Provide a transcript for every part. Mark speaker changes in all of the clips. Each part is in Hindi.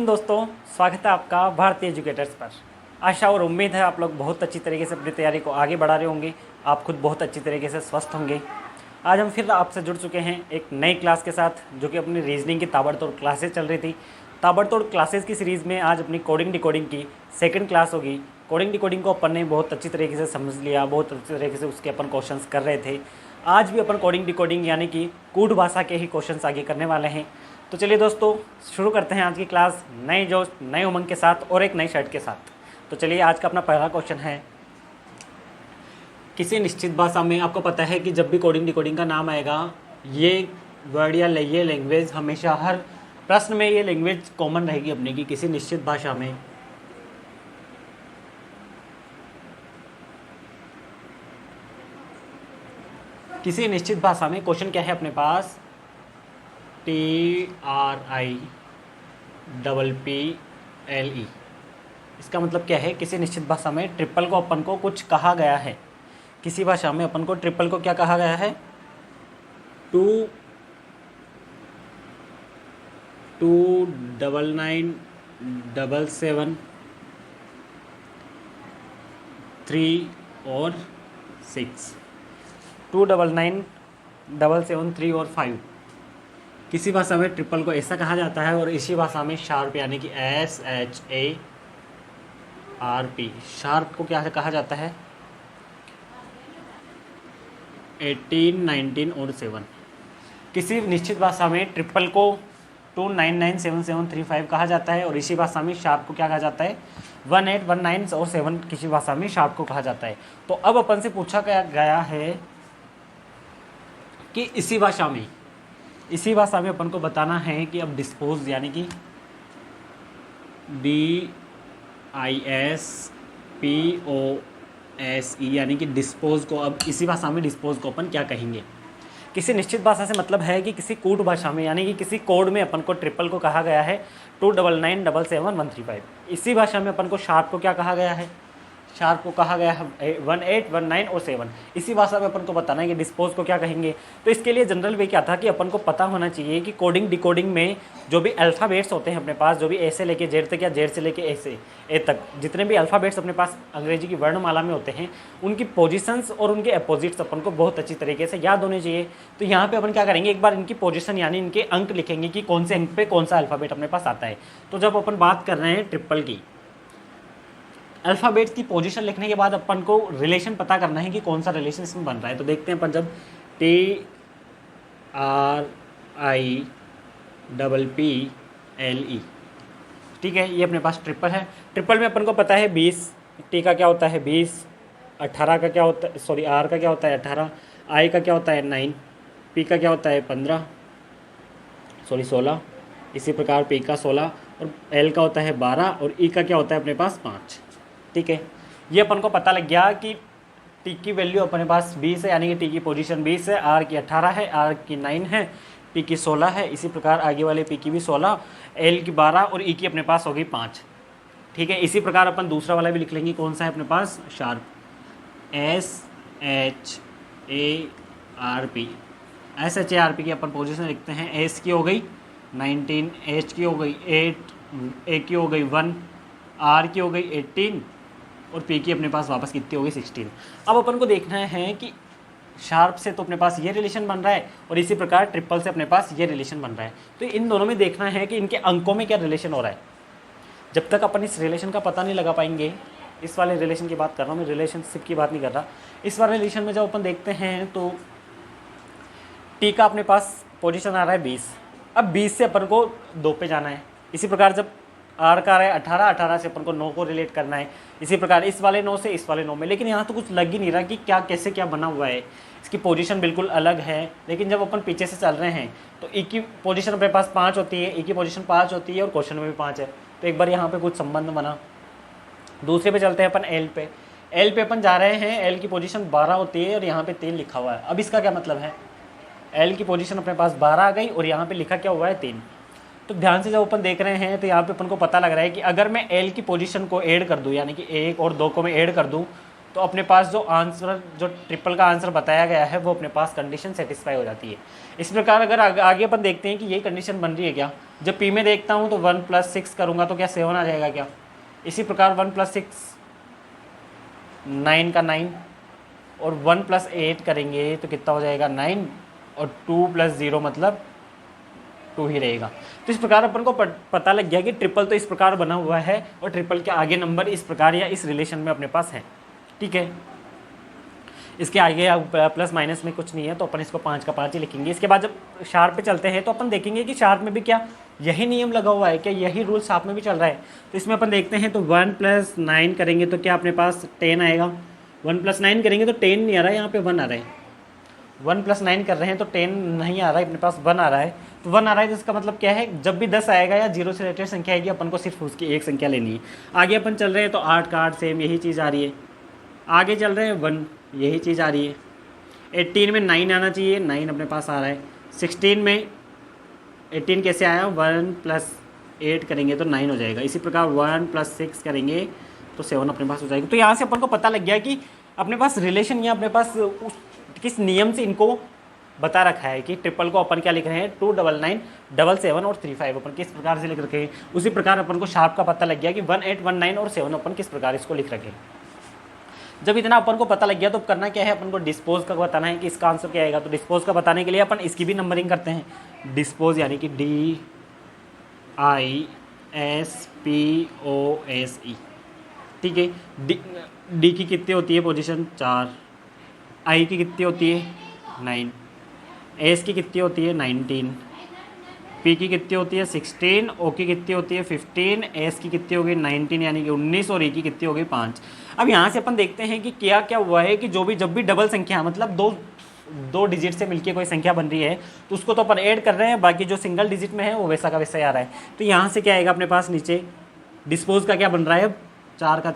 Speaker 1: दोस्तों, स्वागत है आपका भारतीय एजुकेटर्स पर। आशा और उम्मीद है आप लोग बहुत अच्छी तरीके से अपनी तैयारी को आगे बढ़ा रहे होंगे। आप खुद बहुत अच्छी तरीके से स्वस्थ होंगे। आज हम फिर आपसे जुड़ चुके हैं एक नई क्लास के साथ, जो कि अपनी रीजनिंग की ताबड़तोड़ क्लासेस चल रही थी। ताबड़तोड़ क्लासेस की सीरीज़ में आज अपनी कोडिंग डिकोडिंग की सेकंड क्लास होगी। कोडिंग डिकोडिंग को अपन ने बहुत अच्छी तरीके से समझ लिया, बहुत अच्छी तरीके से उसके अपन क्वेश्चंस कर रहे थे। आज भी अपन कोडिंग डिकोडिंग यानी कि कूट भाषा के ही क्वेश्चंस आगे करने वाले हैं। तो चलिए दोस्तों, शुरू करते हैं आज की क्लास नए जोश, नए उमंग के साथ और एक नई शर्ट के साथ। तो चलिए, आज का अपना पहला क्वेश्चन है, किसी निश्चित भाषा में आपको पता है कि जब भी कोडिंग डिकोडिंग का नाम आएगा, ये वर्ड या ये लैंग्वेज हमेशा हर प्रश्न में ये लैंग्वेज कॉमन रहेगी अपने की। किसी निश्चित भाषा में क्वेश्चन क्या है अपने पास, TRIPPLE। इसका मतलब क्या है, किसी निश्चित भाषा में ट्रिपल को अपन को कुछ कहा गया है। किसी भाषा में अपन को ट्रिपल को क्या कहा गया है, 29977 3 और 6, 29977 3 और 5। किसी भाषा में ट्रिपल को ऐसा कहा जाता है। और इसी भाषा में शार्प यानी कि SHARP, शार्प को क्या कहा जाता है, 18 19 और 7। किसी निश्चित भाषा में ट्रिपल को 2997735 कहा जाता है। और इसी भाषा में शार्प को क्या कहा जाता है, 1819 और 7 किसी भाषा में शार्प को कहा जाता है। तो अब अपन से पूछा गया है कि इसी भाषा में अपन को बताना है कि अब डिस्पोज यानी कि DISPOSE यानी कि डिस्पोज को, अब इसी भाषा में डिस्पोज को अपन क्या कहेंगे। किसी निश्चित भाषा से मतलब है कि किसी कूट भाषा में यानी कि किसी कोड में अपन को ट्रिपल को कहा गया है 29977 इसी भाषा में अपन को शार्प को क्या कहा गया है, शार्प को कहा गया है 18 19 और 7। इसी भाषा में अपन को बताना है कि डिस्पोज को क्या कहेंगे। तो इसके लिए जनरल वे क्या था कि अपन को पता होना चाहिए कि कोडिंग डिकोडिंग में जो भी अल्फ़ाबेट्स होते हैं अपने पास, जो भी ए से लेके जेड तक या जेड से लेके ए तक जितने भी अल्फ़ाबेट्स अपने पास अंग्रेजी की वर्णमाला में होते हैं, उनकी पोजीशंस और उनके अपोजिट्स अपन को बहुत अच्छी तरीके से याद होने चाहिए। तो यहाँ पे अपन क्या करेंगे, एक बार इनकी पोजीशन यानी इनके अंक लिखेंगे कि कौन से अंक पे कौन सा अल्फ़ाबेट अपने पास आता है। तो जब अपन बात कर रहे हैं ट्रिपल की, अल्फ़ाबेट्स की पोजीशन लिखने के बाद अपन को रिलेशन पता करना है कि कौन सा रिलेशन इसमें बन रहा है। तो देखते हैं अपन, जब TRIPPLE, ठीक है, ये अपने पास ट्रिपल है। ट्रिपल में अपन को पता है 20, टी का क्या होता है 20, 18 का क्या होता है, सॉरी आर का क्या होता है 18, आई का क्या होता है 9, पी का क्या होता है 16, इसी प्रकार पी का 16 और एल का होता है 12 और ई का क्या होता है अपने पास 5। ठीक है, ये अपन को पता लग गया कि टी की वैल्यू अपने पास 20 है, यानी कि टी की पोजीशन 20 है, आर की 18 है, आर की 9 है, पी की 16 है, इसी प्रकार आगे वाले पी की भी 16, एल की 12 और ई की अपने पास होगी 5। ठीक है, इसी प्रकार अपन दूसरा वाला भी लिख लेंगे, कौन सा है अपने पास, शार्प, SHARP की अपन पोजीशन लिखते हैं। एस की हो गई 19, एच की हो गई 8, ए की हो गई 1, आर की हो गई 18 और पी की अपने पास वापस कितनी हो गई 16। अब अपन को देखना है कि शार्प से तो अपने पास ये रिलेशन बन रहा है और इसी प्रकार ट्रिपल से अपने पास ये रिलेशन बन रहा है। तो इन दोनों में देखना है कि इनके अंकों में क्या रिलेशन हो रहा है। जब तक अपन इस रिलेशन का पता नहीं लगा पाएंगे, इस वाले रिलेशन की बात कर रहा हूँ मैं, रिलेशनशिप की बात नहीं कर रहा, इस वाले रिलेशन में जब अपन देखते हैं तो टी का अपने पास पोजीशन आ रहा है 20। अब 20 से अपन को 2 पे जाना है। इसी प्रकार जब आर का आ रहा है 18 से अपन को 9 को रिलेट करना है। इसी प्रकार इस वाले 9 से इस वाले 9 में, लेकिन यहाँ तो कुछ लग ही नहीं रहा कि क्या कैसे क्या बना हुआ है। इसकी पोजीशन बिल्कुल अलग है, लेकिन जब अपन पीछे से चल रहे हैं तो ई की पोजीशन अपने पास 5 होती है, ई की पोजीशन 5 होती है और क्वेश्चन में भी 5 है। तो एक बार यहाँ पे कुछ संबंध बना। दूसरे पे चलते हैं अपन एल पे। एल पे अपन जा रहे हैं, एल की पोजीशन 12 होती है और यहाँ पे 3 लिखा हुआ है। अब इसका क्या मतलब है, एल की पोजीशन अपने पास 12 आ गई और यहाँ पे लिखा क्या हुआ है 3। तो ध्यान से जब अपन देख रहे हैं तो यहाँ पे अपन को पता लग रहा है कि अगर मैं एल की पोजीशन को ऐड कर दूँ, यानी कि 1 और 2 को मैं ऐड कर दूँ, तो अपने पास जो ट्रिपल का आंसर बताया गया है वो अपने पास कंडीशन सेटिस्फाई हो जाती है। इस प्रकार अगर आगे अपन देखते हैं कि यही कंडीशन बन रही है क्या, जब पी में देखता हूँ तो 1 + 6 करूँगा तो क्या 7 आ जाएगा क्या। इसी प्रकार 1 + 6 9 का 9, और 1 + 8 करेंगे तो कितना हो जाएगा 9, और 2 + 0 मतलब 2 ही रहेगा। तो इस प्रकार अपन को पता लग गया कि ट्रिपल तो इस प्रकार बना हुआ है और ट्रिपल के आगे नंबर इस प्रकार या इस रिलेशन में अपने पास है। ठीक है, इसके आगे प्लस माइनस में कुछ नहीं है तो अपन इसको 5 का 5 ही लिखेंगे। इसके बाद जब शार्प पे चलते हैं तो अपन देखेंगे कि शार्प में भी क्या यही नियम लगा हुआ है, क्या यही रूल शार्प में भी चल रहा है। तो इसमें अपन देखते हैं तो 1 + 9 करेंगे तो क्या अपने पास 10 आएगा। 1 + 9 करेंगे तो 10 नहीं आ रहा है, यहाँ पे 1 आ रहा है। 1 + 9 कर रहे हैं तो 10 नहीं आ रहा है, अपने पास 1 आ रहा है। तो 1 आ रहा है तो इसका मतलब क्या है, जब भी 10 आएगा या 0 से रिलेटेड संख्या आएगी अपन को सिर्फ उसकी एक संख्या लेनी है। आगे अपन चल रहे हैं तो 8 का 8 सेम यही चीज़ आ रही है। आगे चल रहे हैं 1 यही चीज़ आ रही है। 18 में 9 आना चाहिए, 9 अपने पास आ रहा है। 16 में 18 कैसे आया, 1 + 8 करेंगे तो 9 हो जाएगा। इसी प्रकार 1 + 6 करेंगे तो 7 अपने पास हो जाएगा। तो यहाँ से अपन को पता लग गया कि अपने पास रिलेशन या अपने पास किस नियम से इनको बता रखा है कि ट्रिपल को अपन क्या लिख रहे हैं 2 9 9 7 7 और 3 5 अपन किस प्रकार से लिख रखे हैं। उसी प्रकार अपन को शार्प का पता लग गया कि 1 8 1 9 और 7 अपन किस प्रकार इसको लिख रखे हैं। जब इतना अपन को पता लग गया तो करना क्या है, अपन को डिस्पोज का बताना है कि इसका आंसर क्या आएगा। तो डिस्पोज का बताने के लिए अपन इसकी भी नंबरिंग करते हैं। डिस्पोज यानी कि DISPOSE। ठीक है, डी की कितनी होती है पोजीशन 4, आई की कितनी होती है 9, एस की कितनी होती है 19, पी की कितनी होती है 16, ओ की कितनी होती है 15, एस की कितनी होगी 19 यानी कि 19, और ई की कितनी होगी 5। अब यहाँ से अपन देखते हैं कि क्या क्या हुआ है कि जब भी डबल संख्या मतलब दो डिजिट से मिलके कोई संख्या बन रही है तो उसको तो अपन ऐड कर रहे हैं, बाकी जो सिंगल डिजिट में है वो वैसा का वैसा ही आ रहा है। तो यहाँ से क्या आएगा अपने पास नीचे डिस्पोज का क्या बन रहा है, अब 4 का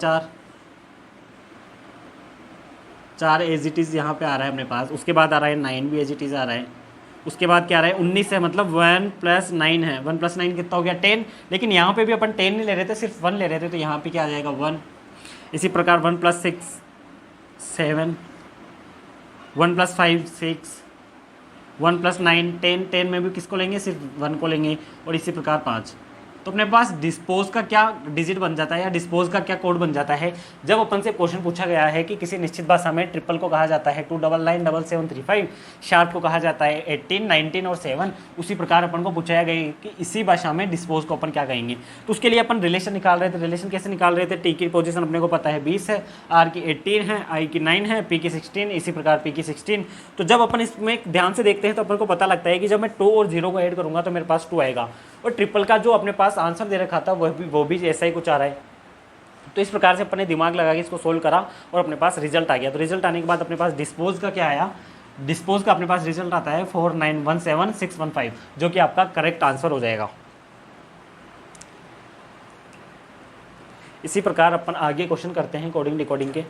Speaker 1: 4 एज इट इज़ यहाँ पे आ रहा है अपने पास। उसके बाद आ रहा है 9 भी एज इट इज़ आ रहा है। उसके बाद क्या आ रहा है 19 है, मतलब 1 + 9 है। 1 + 9 कितना हो गया 10, लेकिन यहाँ पे भी अपन 10 नहीं ले रहे थे, सिर्फ 1 ले रहे थे, तो यहाँ पे क्या आ जाएगा 1। इसी प्रकार 1 + 6 7, 1 + 5 6, 1 + 9 10, 10 में भी किसको लेंगे सिर्फ 1 को लेंगे, और इसी प्रकार 5। तो अपने पास डिस्पोज का क्या डिजिट बन जाता है या डिस्पोज का क्या कोड बन जाता है, जब अपन से क्वेश्चन पूछा गया है कि किसी निश्चित भाषा में ट्रिपल को कहा जाता है 2 9 9 7 7 3 5, शार्प को कहा जाता है 18 19 और 7। उसी प्रकार अपन को पूछा गया कि इसी भाषा में डिस्पोज को अपन क्या कहेंगे। तो उसके लिए अपन रिलेशन निकाल रहे थे। रिलेशन कैसे निकाल रहे थे, टी की पोजीशन अपने को पता है 20 है, आर की 18 है, आई की 9 है, पी की 16, इसी प्रकार पी की 16। तो जब अपन इसमें ध्यान से देखते हैं तो अपन को पता लगता है कि जब मैं 2 और 0 को ऐड करूँगा तो मेरे पास 2 आएगा, और ट्रिपल का जो अपने पास आंसर दे रखा था वो भी ऐसा ही कुछ आ रहा है। तो इस प्रकार से अपने दिमाग लगा के इसको सोल्व करा और अपने पास रिजल्ट आ गया। तो रिजल्ट आने के बाद अपने पास डिस्पोज का क्या आया, डिस्पोज का अपने पास रिजल्ट आता है 4917615, जो कि आपका करेक्ट आंसर हो जाएगा। इसी प्रकार अपन आगे क्वेश्चन करते हैं कोडिंग डिकोडिंग के।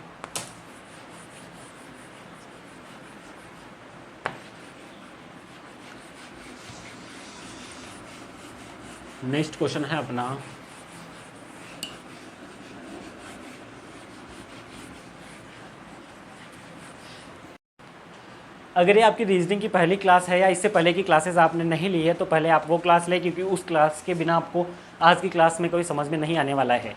Speaker 1: नेक्स्ट क्वेश्चन है अपना अगर ये आपकी रीजनिंग की पहली क्लास है या इससे पहले की क्लासेस आपने नहीं ली है तो पहले आप वो क्लास लें, क्योंकि उस क्लास के बिना आपको आज की क्लास में कोई समझ में नहीं आने वाला है।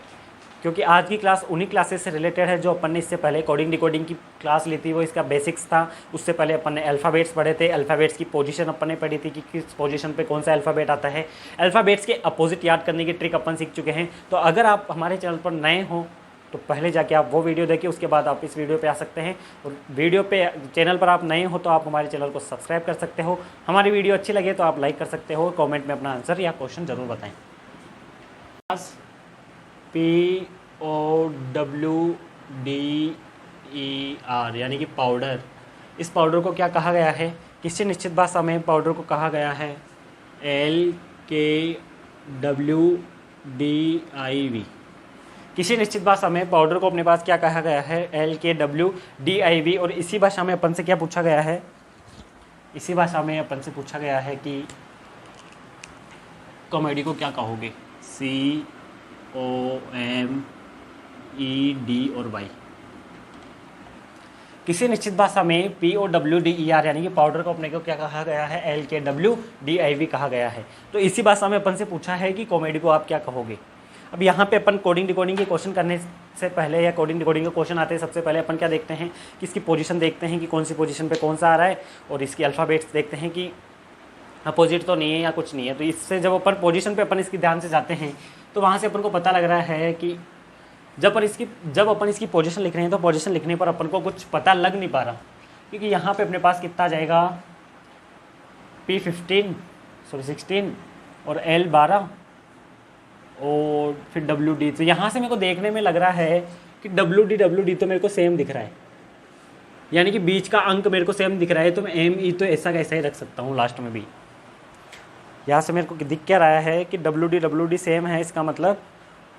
Speaker 1: क्योंकि आज की क्लास उन्हीं क्लासेस से रिलेटेड है जो अपन ने इससे पहले कोडिंग डिकोडिंग की क्लास ली थी, वो इसका बेसिक्स था। उससे पहले अपन ने अल्फ़ाबेट्स पढ़े थे, अल्फ़ाबेट्स की पोजीशन अपन ने पढ़ी थी कि किस पोजीशन पे कौन सा अल्फ़ाबेट आता है। अल्फ़ाबेट्स के अपोजिट याद करने की ट्रिक अपन सीख चुके हैं। तो अगर आप हमारे चैनल पर नए हो तो पहले जाके आप वो वीडियो देखिए, उसके बाद आप इस वीडियो पे आ सकते हैं। और वीडियो पे चैनल पर आप नए हो तो आप हमारे चैनल को सब्सक्राइब कर सकते हो। हमारी वीडियो अच्छी लगे तो आप लाइक कर सकते हो, कमेंट में अपना आंसर या क्वेश्चन ज़रूर बताएं। POWDER यानी कि पाउडर। इस पाउडर को क्या कहा गया है, किसी निश्चित भाषा में पाउडर को कहा गया है LKWDIV। किसी निश्चित भाषा में पाउडर को अपने पास क्या कहा गया है, LKWDIV। और इसी भाषा में अपन से क्या पूछा गया है, इसी भाषा में अपन से पूछा गया है कि कॉमेडी को क्या कहोगे, COMED और Y। किसी निश्चित भाषा में POWDER यानी कि पाउडर को अपने को क्या कहा गया है, LKWDIV कहा गया है। तो इसी भाषा में अपन से पूछा है कि कॉमेडी को आप क्या कहोगे। अब यहाँ पे अपन कोडिंग डिकोडिंग के क्वेश्चन करने से पहले या कोडिंग डिकोडिंग के क्वेश्चन आते हैं सबसे पहले अपन क्या देखते हैं कि इसकी पोजीशन देखते हैं कि कौन सी पोजीशन पे कौन सा आ रहा है, और इसकी अल्फ़ाबेट्स देखते हैं कि अपोजिट तो नहीं है या कुछ नहीं है। तो इससे जब अपन पोजीशन पे अपन इसकी ध्यान से जाते हैं तो वहाँ से अपन को पता लग रहा है कि जब अपन इसकी पोजीशन लिख रहे हैं तो पोजीशन लिखने पर अपन को कुछ पता लग नहीं पा रहा, क्योंकि यहाँ पे अपने पास कितना आ जाएगा P16 और L12 और फिर WD। तो यहाँ से मेरे को देखने में लग रहा है कि WD तो मेरे को सेम दिख रहा है, यानी कि बीच का अंक मेरे को सेम दिख रहा है। तो मैं ME तो ऐसा कैसा ही रख सकता हूँ लास्ट में भी। यहाँ से मेरे को दिख क्या रहा है कि WD सेम है, इसका मतलब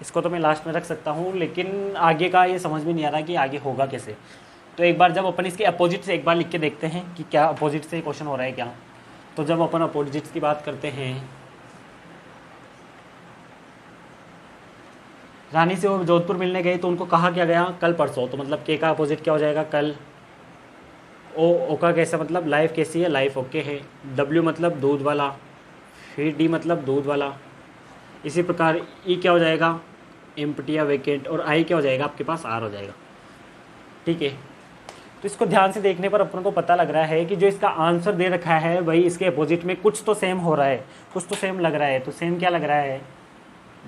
Speaker 1: इसको तो मैं लास्ट में रख सकता हूँ, लेकिन आगे का ये समझ में नहीं आ रहा कि आगे होगा कैसे। तो एक बार जब अपन इसके अपोजिट से एक बार लिख के देखते हैं कि क्या अपोजिट से क्वेश्चन हो रहा है क्या। तो जब अपन अपोजिट्स की बात करते हैं, रानी से वो जोधपुर मिलने गए तो उनको कहा क्या गया, कल परसों। तो मतलब के का अपोजिट क्या हो जाएगा, कल। ओ का कैसा मतलब लाइफ कैसी है, लाइफ ओके है। W मतलब दूध वाला, फिर D मतलब दूध वाला। इसी प्रकार E क्या हो जाएगा, एम्प्टी या वेकेंट, और I क्या हो जाएगा आपके पास, R हो जाएगा। ठीक है, तो इसको ध्यान से देखने पर अपन को पता लग रहा है कि जो इसका आंसर दे रखा है वही इसके अपोजिट में कुछ तो सेम हो रहा है, कुछ तो सेम लग रहा है। तो सेम क्या लग रहा है,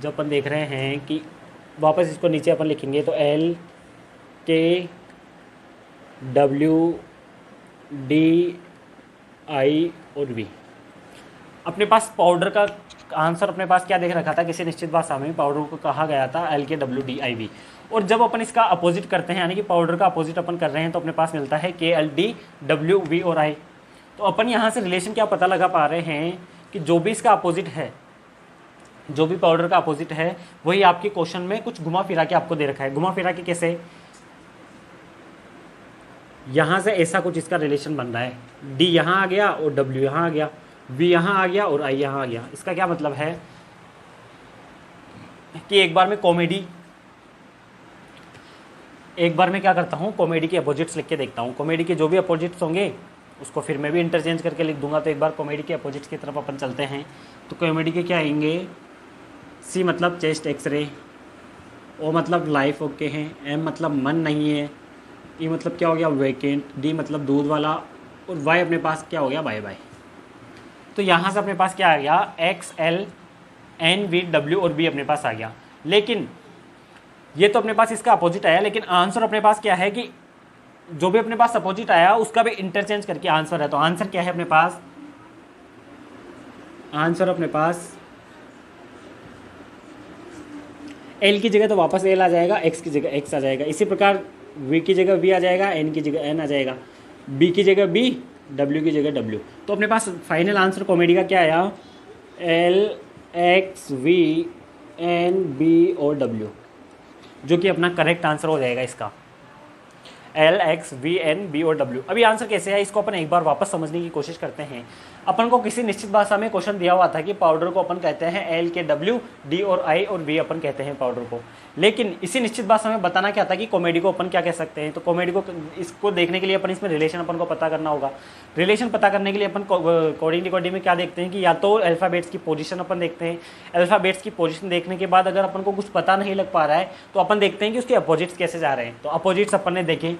Speaker 1: जो अपन देख रहे हैं कि वापस इसको नीचे अपन लिखेंगे तो LKWDI और V। अपने पास पाउडर का आंसर अपने पास क्या देख रखा था, किसी निश्चित भाषा में पाउडर को कहा गया था LKWDIV। और जब अपन इसका अपोजिट करते हैं यानी कि पाउडर का अपोजिट अपन कर रहे हैं तो अपने पास मिलता है KLDWV और I। तो अपन यहाँ से रिलेशन क्या पता लगा पा रहे हैं कि जो भी इसका अपोजिट है, जो भी पाउडर का अपोजिट है वही आपके क्वेश्चन में कुछ घुमा फिरा के आपको दे रखा है। घुमा फिरा के कैसे, यहाँ से ऐसा कुछ इसका रिलेशन बन रहा है, D यहाँ आ गया और W यहाँ आ गया, V यहाँ आ गया और I यहाँ आ गया। इसका क्या मतलब है कि एक बार मैं क्या करता हूँ, कॉमेडी के अपोजिट्स लिख के देखता हूँ। कॉमेडी के जो भी अपोजिट्स होंगे उसको फिर मैं भी इंटरचेंज करके लिख दूंगा। तो एक बार कॉमेडी के अपोजिट्स की तरफ अपन चलते हैं। तो कॉमेडी के क्या आएंगे, C मतलब चेस्ट एक्सरे, O मतलब लाइफ ओके है, M मतलब मन नहीं है, E मतलब क्या हो गया वेकेंट, D मतलब दूध वाला, और Y अपने पास क्या हो गया बाय बाय। तो यहाँ से अपने पास क्या आ गया, X L N V W और B अपने पास आ गया। लेकिन ये तो अपने पास इसका अपोजिट आया, लेकिन आंसर अपने पास क्या है कि जो भी अपने पास अपोजिट आया उसका भी इंटरचेंज करके आंसर है। तो आंसर क्या है अपने पास, आंसर अपने पास L की जगह तो वापस L आ जाएगा, X की जगह X आ जाएगा। इसी प्रकार V की जगह V आ जाएगा, N की जगह N आ जाएगा, B की जगह B, W की जगह W। तो अपने पास फाइनल आंसर कॉमेडी का क्या आया, L X V N B और W, जो कि अपना करेक्ट आंसर हो जाएगा इसका, L X V N B और W। अभी आंसर कैसे है इसको अपन एक बार वापस समझने की कोशिश करते हैं। अपन को किसी निश्चित भाषा में क्वेश्चन दिया हुआ था कि पाउडर को अपन कहते हैं LKW, D और I और V अपन कहते हैं पाउडर को। लेकिन इसी निश्चित भाषा में बताना क्या था कि कॉमेडी को अपन क्या कह सकते हैं। तो कॉमेडी को इसको देखने के लिए अपन इसमें रिलेशन अपन को पता करना होगा। रिलेशन पता करने के लिए अपन कोडिंग डिकोडिंग में क्या देखते हैं कि या तो अल्फ़ाबेट्स की पोजीशन अपन देखते हैं। अल्फ़ाबेट्स की पोजीशन देखने के बाद अगर अपन को कुछ पता नहीं लग पा रहा है तो अपन देखते हैं कि उसके अपोजिट्स कैसे जा रहे हैं। तो अपोजिट्स अपन ने देखे,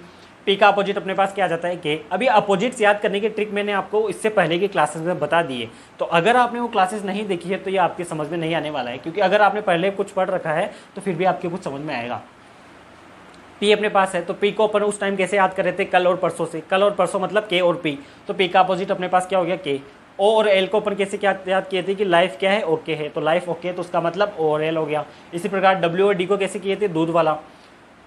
Speaker 1: P का अपोजिट अपने पास क्या आ जाता है K। अभी अपोजिट्स याद करने की ट्रिक मैंने आपको इससे पहले की क्लासेस में बता दी है। तो अगर आपने वो क्लासेस नहीं देखी है तो ये आपके समझ में नहीं आने वाला है, क्योंकि अगर आपने पहले कुछ पढ़ रखा है तो फिर भी आपके कुछ समझ में आएगा। P अपने पास है तो P को अपन उस टाइम कैसे याद कर रहे थे, कल और परसों से। कल और परसों मतलब K और P। तो P का अपोजिट अपने पास क्या हो गया K। O और L को अपन कैसे क्या याद किए थे कि लाइफ क्या है, ओके है। तो लाइफ ओके है तो उसका मतलब O और L हो गया। इसी प्रकार W और D को कैसे किए थे, दूध वाला।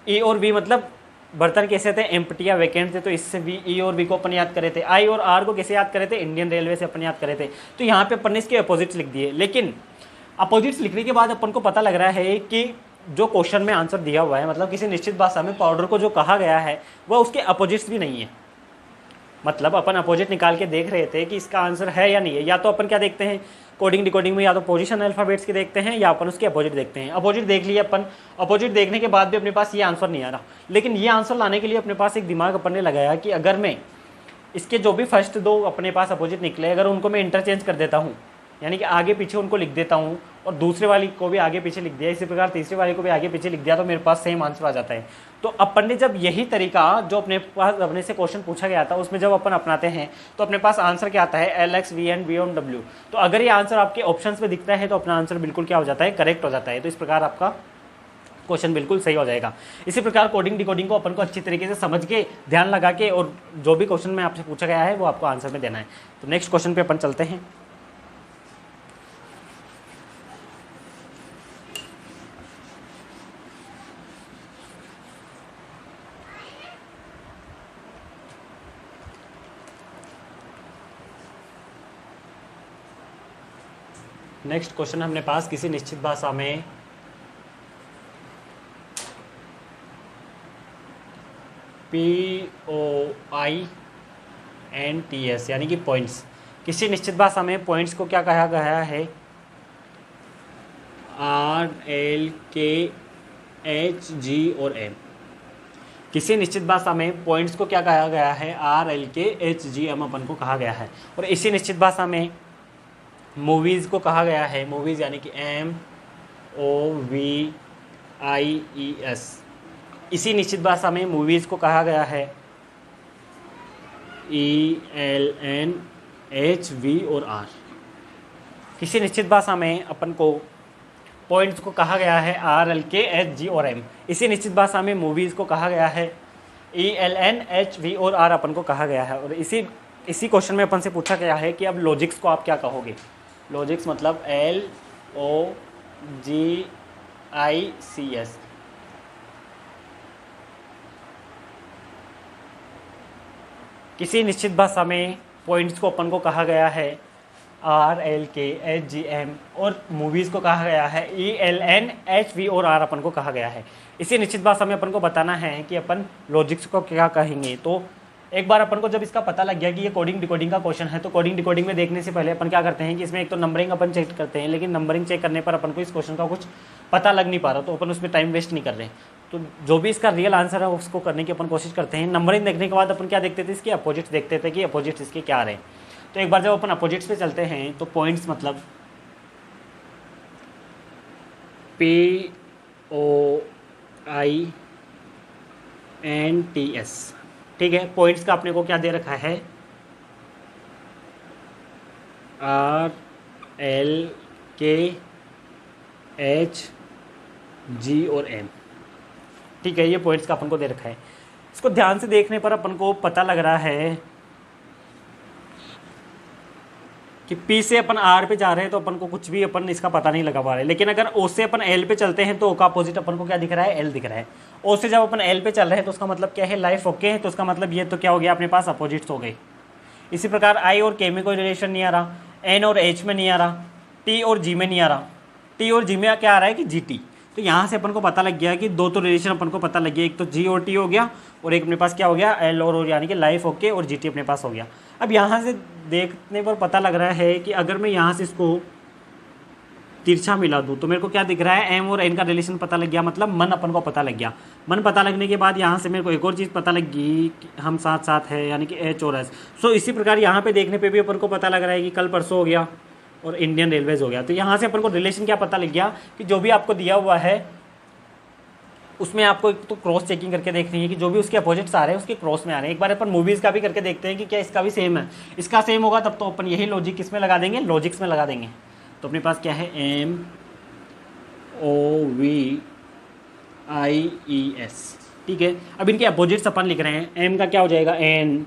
Speaker 1: E और V मतलब बर्तन कैसे थे, एम्प्टी या वैकेंट थे। तो इससे E और V को अपन याद करे थे। I और R को कैसे याद करे थे, इंडियन रेलवे से अपन याद करे थे। तो यहाँ पे अपन ने इसके अपोजिट्स लिख दिए। लेकिन अपोजिट्स लिखने के बाद अपन को पता लग रहा है कि जो क्वेश्चन में आंसर दिया हुआ है, मतलब किसी निश्चित भाषा में पाउडर को जो कहा गया है वह उसके अपोजिट्स भी नहीं है। मतलब अपन अपोजिट निकाल के देख रहे थे कि इसका आंसर है या नहीं है। या तो अपन क्या देखते हैं कोडिंग डिकोडिंग में, या तो पोजीशन अल्फ़ाबेट्स के देखते हैं या अपन उसके अपोजिट देखते हैं। अपोजिट देख लिया अपन, अपोजिट देखने के बाद भी अपने पास ये आंसर नहीं आ रहा, लेकिन ये आंसर लाने के लिए अपने पास एक दिमाग अपन ने लगाया कि अगर मैं इसके जो भी फर्स्ट दो अपने पास अपोजिट निकले, अगर उनको मैं इंटरचेंज कर देता हूँ, यानी कि आगे पीछे उनको लिख देता हूँ और दूसरे वाली को भी आगे पीछे लिख दिया, इसी प्रकार तीसरे वाले को भी आगे पीछे लिख दिया, तो मेरे पास सेम आंसर आ जाता है। तो अपन ने जब यही तरीका जो अपने पास अपने से क्वेश्चन पूछा गया था उसमें जब अपन अपनाते हैं तो अपने पास आंसर क्या आता है, LX VN VN W। तो अगर ये आंसर आपके ऑप्शंस में दिखता है तो अपना आंसर बिल्कुल क्या हो जाता है, करेक्ट हो जाता है। तो इस प्रकार आपका क्वेश्चन बिल्कुल सही हो जाएगा। इसी प्रकार कोडिंग डिकोडिंग को अपन को अच्छी तरीके से समझ के ध्यान लगा के और जो भी क्वेश्चन में आपसे पूछा गया है वो आपको आंसर में देना है। तो नेक्स्ट क्वेश्चन पे अपन चलते हैं। नेक्स्ट क्वेश्चन हमने पास किसी निश्चित भाषा में POINTS यानी कि पॉइंट्स, किसी निश्चित भाषा में पॉइंट्स को क्या कहा गया है, RLKHG और M। किसी निश्चित भाषा में पॉइंट्स को क्या कहा गया है, RLKHGM अपन को कहा गया है। और इसी निश्चित भाषा में मूवीज़ को कहा गया है, मूवीज़ यानी कि MOVIES। इसी निश्चित भाषा में मूवीज़ को कहा गया है ELNHV और R। किसी निश्चित भाषा में अपन को पॉइंट्स को कहा गया है RLKHG और M। इसी निश्चित भाषा में मूवीज़ को कहा गया है ELNHV और R अपन को कहा गया है। और इसी क्वेश्चन में अपन से पूछा गया है कि अब लॉजिक्स को आप क्या कहोगे। लॉजिक्स मतलब LOGICS। किसी निश्चित भाषा में पॉइंट्स को अपन को कहा गया है RLKHGM और मूवीज़ को कहा गया है ELNHV और R अपन को कहा गया है। इसी निश्चित भाषा में अपन को बताना है कि अपन लॉजिक्स को क्या कहेंगे। तो एक बार अपन को जब इसका पता लग गया कि ये कोडिंग डिकोडिंग का क्वेश्चन है, तो कोडिंग डिकोडिंग में देखने से पहले अपन क्या करते हैं कि इसमें एक तो नंबरिंग अपन चेक करते हैं, लेकिन नंबरिंग चेक करने पर अपन को इस क्वेश्चन का कुछ पता लग नहीं पा रहा, तो अपन उसमें टाइम वेस्ट नहीं कर रहे। तो जो भी इसका रियल आंसर है उसको करने की अपन कोशिश करते हैं। नंबरिंग देखने के बाद अपन क्या देखते थे, इसके अपोजिट्स देखते थे कि अपोजिट्स इसके क्या आ रहे हैं। तो एक बार जब अपन अपोजिट्स पे चलते हैं तो पॉइंट्स मतलब POINTS, ठीक है। पॉइंट्स का अपने को क्या दे रखा है, RLKHG और M, ठीक है। ये पॉइंट्स का अपन को दे रखा है। इसको ध्यान से देखने पर अपन को पता लग रहा है कि P से अपन R पे जा रहे हैं तो अपन को कुछ भी अपन इसका पता नहीं लगा पा रहे। लेकिन अगर O से अपन L पे चलते हैं तो O का अपोजिट अपन को क्या दिख रहा है, L दिख रहा है। O से जब अपन L पे चल रहे हैं तो उसका मतलब क्या है, लाइफ ओके है। तो उसका मतलब ये तो क्या हो गया, अपने पास अपोजिट्स हो गए। इसी प्रकार I और K में कोई रिलेशन नहीं आ रहा, N और H में नहीं आ रहा, T और G में नहीं आ रहा। T और G में क्या आ रहा है कि GT। तो यहाँ से अपन को पता लग गया कि दो तो रिलेशन अपन को पता लग गया, एक तो G और T हो गया और एक अपने पास क्या हो गया, L और यानी कि लाइफ ओके और GT अपने पास हो गया। अब यहाँ से देखने पर पता लग रहा है कि अगर मैं यहाँ से इसको तिरछा मिला दूँ तो मेरे को क्या दिख रहा है, M और N का रिलेशन पता लग गया, मतलब मन अपन को पता लग गया। मन पता लगने के बाद यहाँ से मेरे को एक और चीज़ पता लगी कि हम साथ साथ है, यानी कि H और S। सो इसी प्रकार यहाँ पे देखने पे भी अपन को पता लग रहा है कि कल परसों हो गया और इंडियन रेलवेज़ हो गया। तो यहाँ से अपन को रिलेशन क्या पता लग गया कि जो भी आपको दिया हुआ है उसमें आपको एक तो क्रॉस चेकिंग करके देखनी है कि जो भी उसके अपोजिट्स आ रहे हैं उसके क्रॉस में आ रहे हैं। एक बार अपन मूवीज़ का भी करके देखते हैं कि क्या इसका भी सेम है। इसका सेम होगा तब तो अपन यही लॉजिक किस में लगा देंगे, लॉजिक्स में लगा देंगे। तो अपने पास क्या है, MOVIES, ठीक है। अब इनके अपोजिट्स अपन लिख रहे हैं। M का क्या हो जाएगा, N।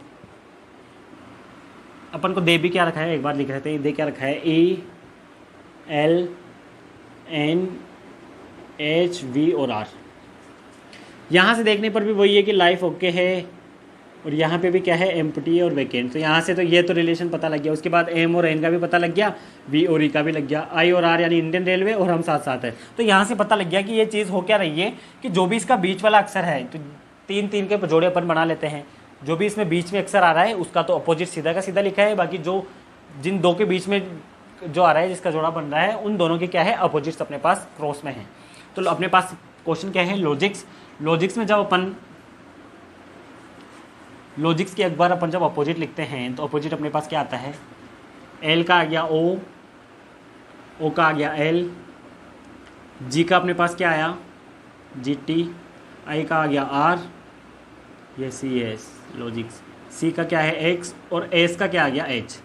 Speaker 1: अपन को दे भी क्या रखा है, एक बार लिख रहे थे, दे क्या रखा है, ELNHV और R। यहाँ से देखने पर भी वही है कि लाइफ ओके है और यहाँ पे भी क्या है, एम्प्टी और वैकेंट। तो यहाँ से तो ये तो रिलेशन पता लग गया। उसके बाद M और N का भी पता लग गया, V और E का भी लग गया, I और R यानी इंडियन रेलवे और हम साथ साथ है। तो यहाँ से पता लग गया कि ये चीज़ हो क्या रही है कि जो भी इसका बीच वाला अक्षर है, तो तीन तीन के जोड़े अपन बना लेते हैं। जो भी इसमें बीच में अक्षर आ रहा है उसका तो अपोजिट सीधा का सीधा लिखा है, बाकी जो जिन दो के बीच में जो आ रहा है जिसका जोड़ा बन रहा है उन दोनों के क्या है अपोजिट्स अपने पास क्रॉस में है। तो अपने पास क्वेश्चन क्या है लॉजिक्स। लॉजिक्स में जब अपन लॉजिक्स की एक बार अपन जब अपोजिट लिखते हैं तो अपोजिट अपने पास क्या आता है, एल का आ गया ओ का आ गया एल, जी का अपने पास क्या आया जी टी, आई का आ गया आर, ये सी एस लॉजिक्स, सी का क्या है एक्स और एस का क्या आ गया एच।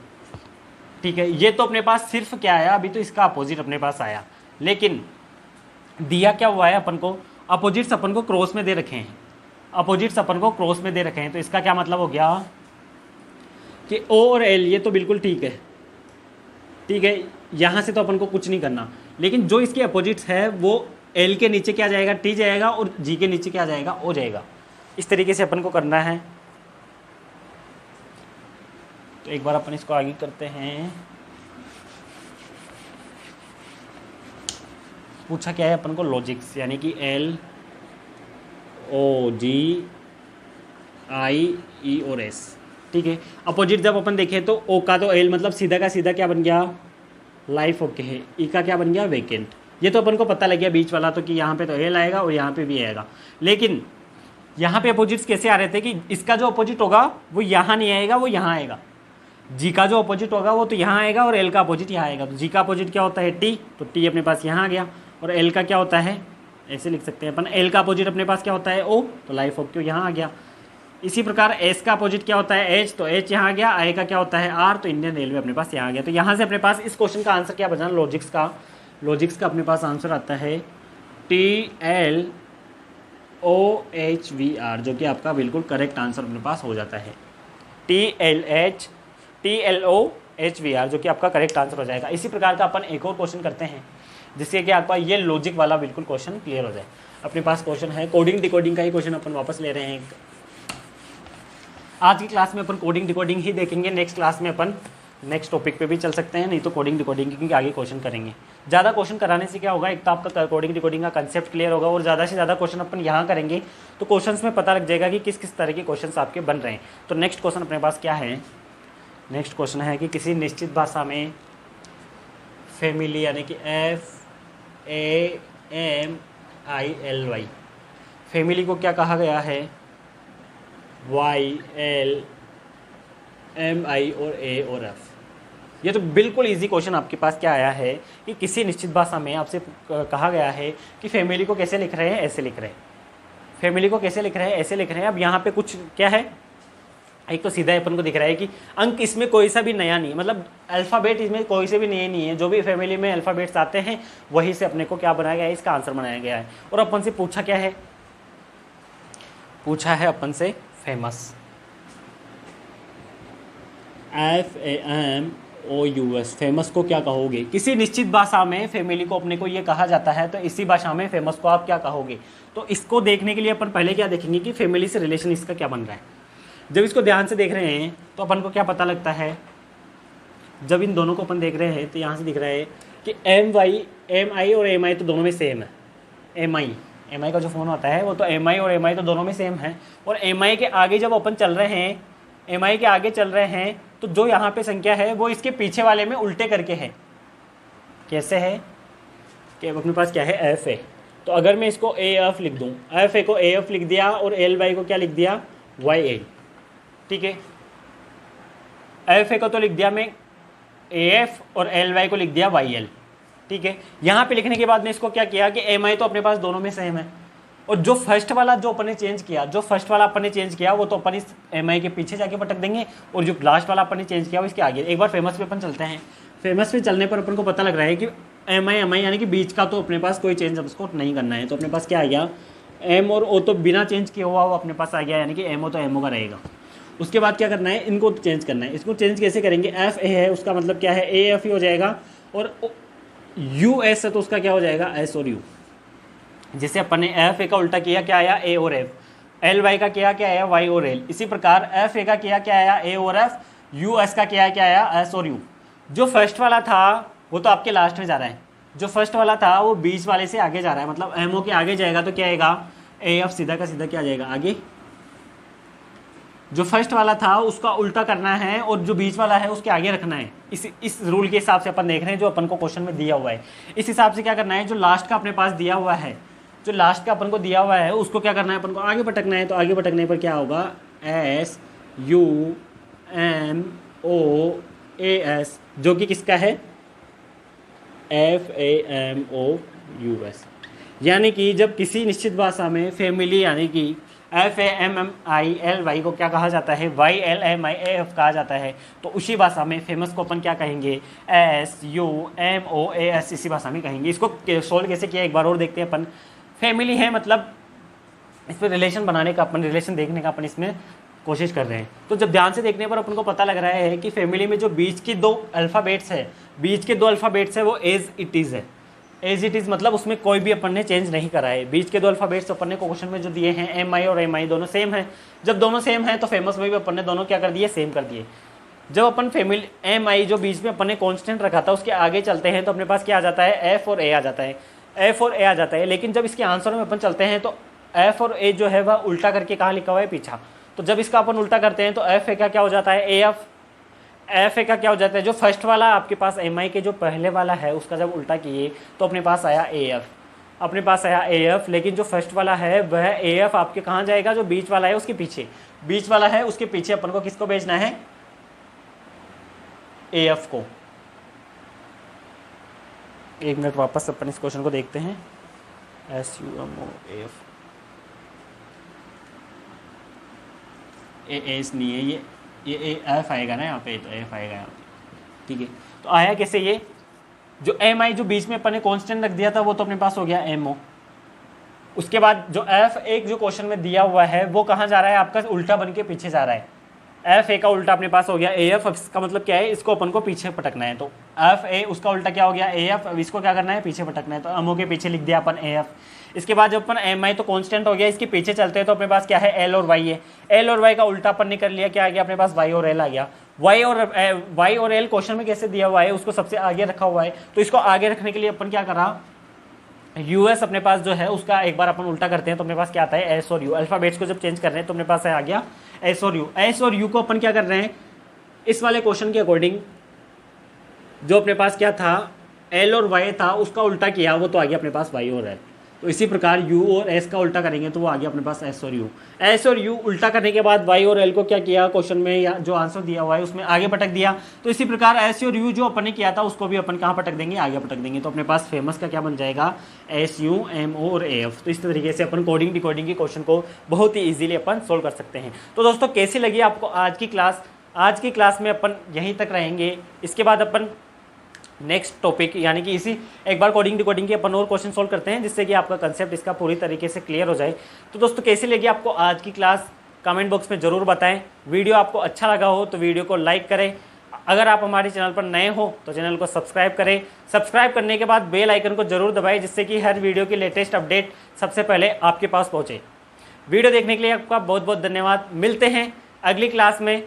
Speaker 1: ठीक है, ये तो अपने पास सिर्फ क्या आया, अभी तो इसका अपोजिट अपने पास आया, लेकिन दिया क्या हुआ है अपन को, अपोजिट्स अपन को क्रॉस में दे रखे हैं, अपोजिट्स अपन को क्रॉस में दे रखे हैं। तो इसका क्या मतलब हो गया कि ओ और एल ये तो बिल्कुल ठीक है, ठीक है, यहाँ से तो अपन को कुछ नहीं करना, लेकिन जो इसके अपोजिट्स है वो एल के नीचे क्या जाएगा टी जाएगा और जी के नीचे क्या जाएगा ओ जाएगा। इस तरीके से अपन को करना है। तो एक बार अपन इसको आगे करते हैं। पूछा क्या है अपन को लॉजिक्स, यानी कि एल ओ जी आई ई और एस। ठीक है, अपोजिट जब अपन देखें तो ओ का तो एल मतलब सीधा का सीधा क्या बन गया लाइफ ओके है, ई का क्या बन गया वैकेंट। ये तो अपन को पता लग गया बीच वाला तो कि यहाँ पे तो एल आएगा और यहाँ पे भी आएगा, लेकिन यहाँ पे अपोजिट्स कैसे आ रहे थे कि इसका जो अपोजिट होगा वो यहाँ नहीं आएगा, वो यहाँ आएगा। जी का जो अपोजिट होगा वो तो यहाँ आएगा और एल का अपोजिट यहाँ आएगा। तो जी का अपोजिट क्या होता है टी, तो टी अपने पास यहाँ आ गया, और एल का क्या होता है ऐसे लिख सकते हैं अपन, एल का अपोजिट अपने पास क्या होता है ओ, तो लाइफ ऑफ क्यू यहाँ आ गया। इसी प्रकार एस का अपोजिट क्या होता है एच, तो एच यहाँ आ गया, आई का क्या होता है आर, तो इंडियन रेलवे अपने पास यहाँ आ गया। तो यहाँ से अपने पास इस क्वेश्चन का आंसर क्या बचा, लॉजिक्स का अपने पास आंसर आता है T L O H V R, जो कि आपका बिल्कुल करेक्ट आंसर अपने पास हो जाता है। T L O H V R, जो कि आपका करेक्ट आंसर हो जाएगा। इसी प्रकार का अपन एक और क्वेश्चन करते हैं जिससे कि आपका ये लॉजिक वाला बिल्कुल क्वेश्चन क्लियर हो जाए। अपने पास क्वेश्चन है कोडिंग डिकोडिंग का ही क्वेश्चन अपन वापस ले रहे हैं। आज की क्लास में अपन कोडिंग डिकोडिंग ही देखेंगे, नेक्स्ट क्लास में अपन नेक्स्ट टॉपिक पे भी चल सकते हैं, नहीं तो कोडिंग डिकोडिंग क्योंकि आगे क्वेश्चन करेंगे। ज़्यादा क्वेश्चन कराने से क्या होगा, एक तो आपका कोडिंग डिकोडिंग का कंसेप्ट क्लियर होगा, और ज़्यादा से ज़्यादा क्वेश्चन अपन यहाँ करेंगे तो क्वेश्चंस में पता लग जाएगा कि किस किस तरह के क्वेश्चंस आपके बन रहे हैं। तो नेक्स्ट क्वेश्चन अपने पास क्या है, नेक्स्ट क्वेश्चन है कि किसी निश्चित भाषा में फैमिली यानी कि FAMILY फैमिली को क्या कहा गया है YLMI और A और F। ये तो बिल्कुल इजी क्वेश्चन आपके पास क्या आया है कि किसी निश्चित भाषा में आपसे कहा गया है कि फैमिली को कैसे लिख रहे हैं, ऐसे लिख रहे हैं, फैमिली को कैसे लिख रहे हैं, ऐसे लिख रहे हैं। अब यहाँ पे कुछ क्या है, एक तो सीधा अपन को दिख रहा है कि अंक इसमें कोई सा भी नया नहीं है, मतलब अल्फ़ाबेट इसमें कोई से भी नए नहीं है, जो भी फैमिली में अल्फ़ाबेट्स आते हैं वही से अपने को क्या बनाया गया है, इसका आंसर बनाया गया है। और अपन से पूछा क्या है, पूछा है अपन से फेमस, FAMOUS, फेमस को क्या कहोगे। किसी निश्चित भाषा में फैमिली को अपने को ये कहा जाता है, तो इसी भाषा में फेमस को आप क्या कहोगे। तो इसको देखने के लिए अपन पहले क्या देखेंगे कि फैमिली से रिलेशन इसका क्या बन रहा है। जब इसको ध्यान से देख रहे हैं तो अपन को क्या पता लगता है, जब इन दोनों को अपन देख रहे हैं तो यहाँ से दिख रहा है कि MI और MI तो दोनों में सेम है। MI का जो फ़ोन होता है वो तो MI और MI तो दोनों में सेम है। और MI के आगे जब अपन चल रहे हैं, MI के आगे चल रहे हैं, तो जो यहाँ पे संख्या है वो इसके पीछे वाले में उल्टे करके है। कैसे है कि अपने पास क्या है F है, तो अगर मैं इसको AF लिख दूँ, FA को AF लिख दिया और LY को क्या लिख दिया YA। ठीक है, FA को तो लिख दिया मैं AF और LY को लिख दिया YL। ठीक है, यहाँ पे लिखने के बाद में इसको क्या किया कि MI तो अपने पास दोनों में सेम है, और जो फर्स्ट वाला जो अपन ने चेंज किया, वो तो अपन इस MI के पीछे जाके पटक देंगे, और जो लास्ट वाला अपन ने चेंज किया वो इसके आगे। एक बार फेमस पे अपन चलते हैं। फेमस पे चलने पर अपन को पता लग रहा है कि MI यानी कि बीच का तो अपने पास कोई चेंज उसको नहीं करना है। तो अपने पास क्या आ गया, M और O तो बिना चेंज किया हुआ वो अपने पास आ गया, यानी कि MO तो MO का रहेगा। उसके बाद क्या करना है, इनको चेंज करना है। इसको चेंज कैसे करेंगे, FA है उसका मतलब क्या है AF ही हो जाएगा, और US है तो उसका क्या हो जाएगा S और U। जैसे अपन ने FA का उल्टा किया क्या आया A और F, LY का किया क्या आया Y और L। इसी प्रकार FA का किया क्या आया A और F, US का किया क्या आया S और U। जो फर्स्ट वाला था वो तो आपके लास्ट में जा रहा है, जो फर्स्ट वाला था वो बीच वाले से आगे जा रहा है, मतलब MO के आगे जाएगा तो क्या आएगा AF सीधा का सीधा क्या आ जाएगा आगे, जो फर्स्ट वाला था उसका उल्टा करना है और जो बीच वाला है उसके आगे रखना है। इस रूल के हिसाब से अपन देख रहे हैं जो अपन को क्वेश्चन में दिया हुआ है। इस हिसाब से क्या करना है, जो लास्ट का अपने पास दिया हुआ है, जो लास्ट का अपन को दिया हुआ है उसको क्या करना है, अपन को आगे पटकना है। तो आगे पटकने पर क्या होगा, SUMOAS, जो कि किसका है, FAMOUS। यानी कि जब किसी निश्चित भाषा में फैमिली यानी कि FAMMILY को क्या कहा जाता है, YLMIAF कहा जाता है, तो उसी भाषा में फेमस को अपन क्या कहेंगे, SUMOAS, इसी भाषा में कहेंगे। इसको सोल्व कैसे किया एक बार और देखते हैं अपन। फैमिली है मतलब इस पर रिलेशन बनाने का, अपन रिलेशन देखने का अपन इसमें कोशिश कर रहे हैं। तो जब ध्यान से देखने पर अपन को पता लग रहा है कि फैमिली में जो बीच की दो अल्फ़ाबेट्स है, बीच के दो अल्फ़ाबेट्स है वो एज इट इज़ है। एज इट इज़ मतलब उसमें कोई भी अपन ने चेंज नहीं करा है। बीच के दो अल्फ़ाबेट्स अपन ने क्वेश्चन में जो दिए हैं MI और MI दोनों सेम है। जब दोनों सेम है तो फेमस में भी अपन ने दोनों क्या कर दिए, सेम कर दिए। जब अपन फैमिली MI जो बीच में अपन ने कॉन्स्टेंट रखा था उसके आगे चलते हैं तो अपने पास क्या आ जाता है, F और A आ जाता है, F और A आ जाता है। लेकिन जब इसके आंसर में अपन चलते हैं तो F और A जो है वह उल्टा करके कहाँ लिखा हुआ है, पीछा। तो जब इसका अपन उल्टा करते हैं तो FA का क्या हो जाता है, AF। FA का क्या हो जाता है, जो फर्स्ट वाला आपके पास MI के जो पहले वाला है उसका जब उल्टा किए तो अपने पास आया AF, अपने पास आया AF। लेकिन जो फर्स्ट वाला है वह AF आपके कहाँ जाएगा, जो बीच वाला है उसके पीछे, बीच वाला है उसके पीछे अपन को किसको भेजना है, AF को। एक मिनट वापस अपन इस क्वेश्चन को देखते हैं, SUMOAF, एस नहीं है ये एफ आएगा ना यहाँ पे, तो एफ आएगा यहाँ पे, ठीक है। तो आया कैसे ये, जो MI जो बीच में अपन ने कांस्टेंट रख दिया था वो तो अपने पास हो गया MO। उसके बाद जो F एक जो क्वेश्चन में दिया हुआ है वो कहाँ जा रहा है, आपका उल्टा बन के पीछे जा रहा है। FA का उल्टा अपने पास हो गया AF। इसका मतलब क्या है, इसको अपन को पीछे पटकना है। तो FA उसका उल्टा क्या हो गया AF, अब इसको क्या करना है, पीछे पटकना है। तो MO के पीछे लिख दिया अपन AF। इसके बाद जब अपन MI तो कांस्टेंट हो गया, इसके पीछे चलते हैं तो अपने पास क्या है, L और Y है। L और Y का उल्टा अपन ने कर लिया, क्या आ गया अपने पास, Y और L आ गया। Y और L क्वेश्चन में कैसे दिया हुआ है, उसको सबसे आगे रखा हुआ है। तो इसको आगे रखने के लिए अपन क्या करा, US अपने पास जो है उसका एक बार अपन उल्टा करते हैं तो अपने पास क्या आता है, S और U। अल्फाबेट्स को जब चेंज कर रहे हैं तो अपने पास आ गया S और U। S और U को अपन क्या कर रहे हैं, इस वाले क्वेश्चन के अकॉर्डिंग जो अपने पास क्या था, L और Y था उसका उल्टा किया, वो तो आ गया अपने पास Y और L। तो इसी प्रकार U और S का उल्टा करेंगे तो वो आ गया अपने पास S और U। S और U उल्टा करने के बाद Y और L को क्या किया, क्वेश्चन में या जो आंसर दिया हुआ है उसमें आगे पटक दिया। तो इसी प्रकार S और U जो अपन ने किया था उसको भी अपन कहाँ पटक देंगे, आगे पटक देंगे। तो अपने पास फेमस का क्या बन जाएगा, SUMO और AF। तो इस तरीके से अपन कोडिंग डिकोडिंग के क्वेश्चन को बहुत ही ईजिली अपन सोल्व कर सकते हैं। तो दोस्तों कैसी लगी आपको आज की क्लास। आज की क्लास में अपन यहीं तक रहेंगे। इसके बाद अपन नेक्स्ट टॉपिक यानी कि इसी एक बार कोडिंग डिकोडिंग के अपन और क्वेश्चन सोल्व करते हैं जिससे कि आपका कंसेप्ट इसका पूरी तरीके से क्लियर हो जाए। तो दोस्तों कैसी लगी आपको आज की क्लास, कमेंट बॉक्स में ज़रूर बताएं। वीडियो आपको अच्छा लगा हो तो वीडियो को लाइक करें। अगर आप हमारे चैनल पर नए हो तो चैनल को सब्सक्राइब करें। सब्सक्राइब करने के बाद बेल आइकन को जरूर दबाएं जिससे कि हर वीडियो की लेटेस्ट अपडेट सबसे पहले आपके पास पहुँचे। वीडियो देखने के लिए आपका बहुत बहुत धन्यवाद। मिलते हैं अगली क्लास में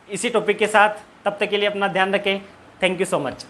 Speaker 1: इसी टॉपिक के साथ, तब तक के लिए अपना ध्यान रखें। Thank you so much.